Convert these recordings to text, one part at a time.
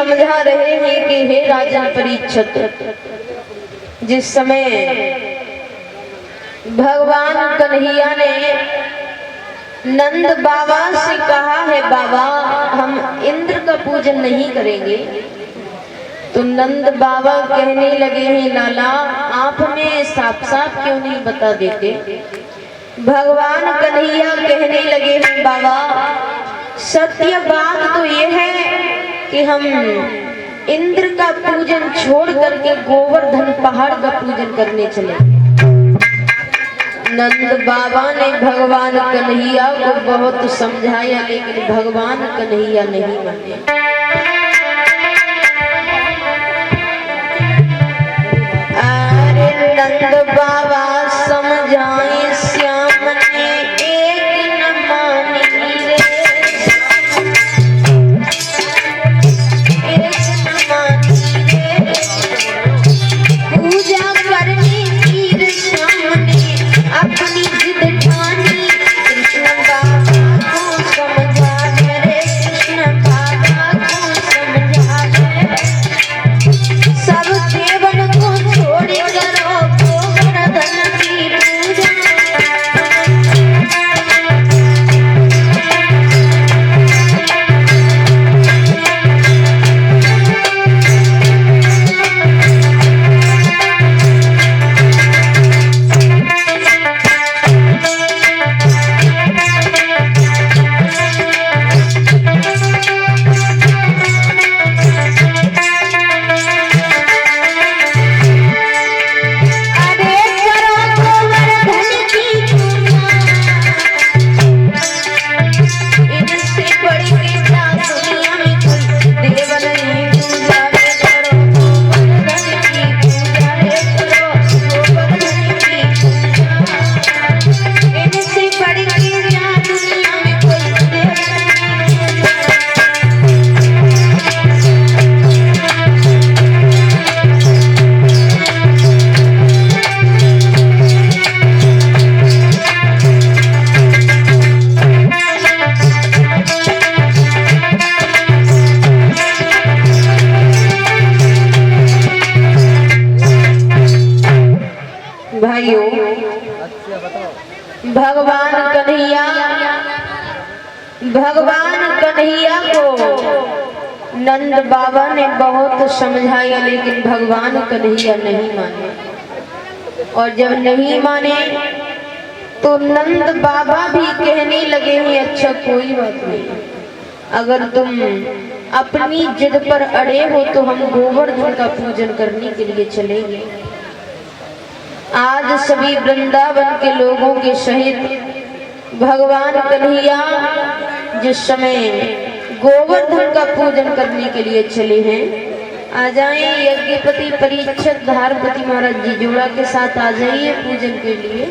समझा रहे हैं कि हे राजा परीक्षित, जिस समय भगवान कन्हैया ने नंद बाबा से कहा है बाबा हम इंद्र का पूजन नहीं करेंगे, तो नंद बाबा कहने लगे हैं लाला आप हमें साफ साफ क्यों नहीं बता देते। भगवान कन्हैया कहने लगे हैं बाबा सत्य बात तो यह है कि हम इंद्र का पूजन छोड़ करके गोवर्धन पहाड़ का पूजन करने चले। नंद बाबा ने भगवान कन्हैया को बहुत समझाया लेकिन भगवान कन्हैया नहीं माने। अरे नंद बाबा समझाए श्याम ने एक न मानी रे, एक न मानी रे, पूजा करनी तीर श्याम ने अपनी जिद ठानी। कृष्ण बाबा को समझा रे, कृष्ण बाबा को समझा रे, सब देवन को छोड़ करो गोवर्धन की पूजा। भाइयों भगवान कन्हैया को नंद बाबा ने बहुत समझाया लेकिन भगवान कन्हैया नहीं माने। और जब नहीं माने तो नंद बाबा भी कहने लगे हैं अच्छा कोई बात नहीं, अगर तुम अपनी जिद पर अड़े हो तो हम गोवर्धन का पूजन करने के लिए चलेंगे। आज सभी वृंदावन के लोगों के सहित भगवान कन्हैया जिस समय गोवर्धन का पूजन करने के लिए चले हैं, आ जाएं यज्ञपति परीक्षित धारपति महाराज जी जोड़ा के साथ आ जाइए पूजन के लिए।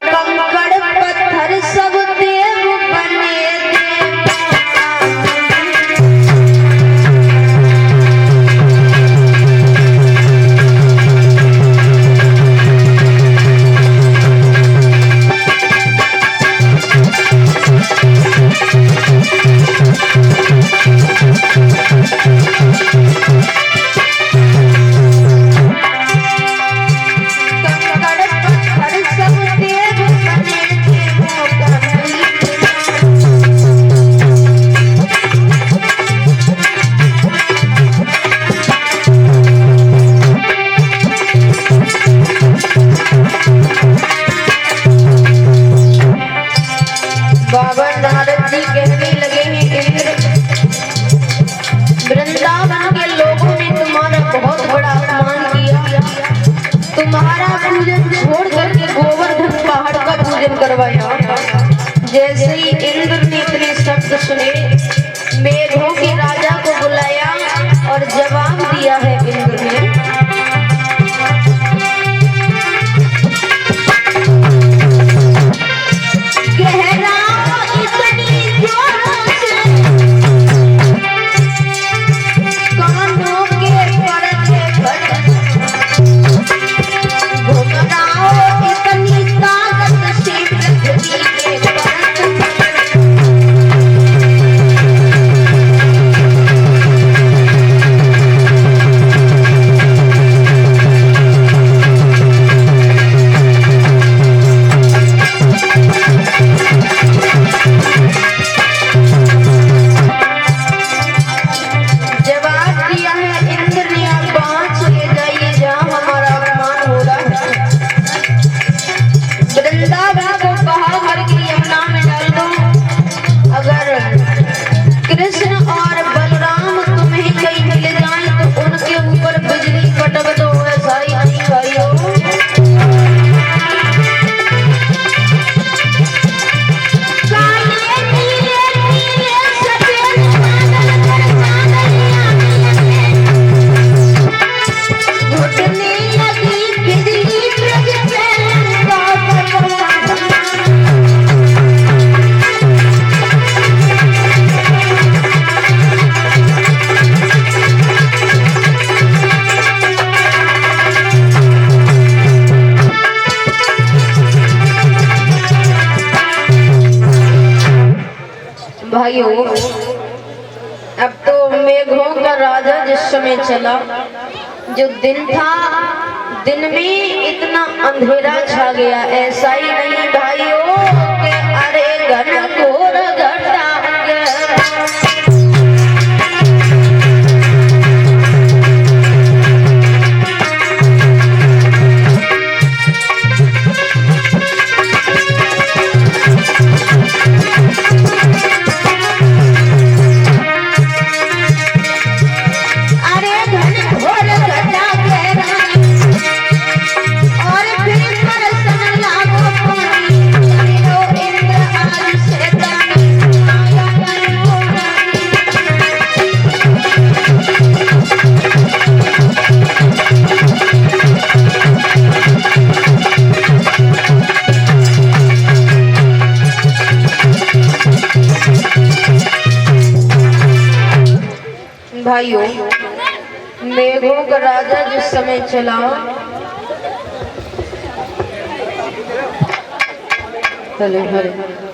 कंकड़ पत्थर सब देव बने तुम्हारा पूजन छोड़ करके गोवर्धन पहाड़ का पूजन करवाया। जैसे ही इंद्र ने इतने शब्द सुने, मेघों के राजा को बुलाया और जवाब दिया है इंद्र ने। घुमराओ इतनी ताकत भाइयों, अब तो मेघों का राजा जिस समय चला, जो दिन था दिन में इतना अंधेरा छा गया। ऐसा ही नहीं भाइयों कि अरे घन घोर घटा भाइयों, मेघों का राजा जिस समय चला, हरे हरे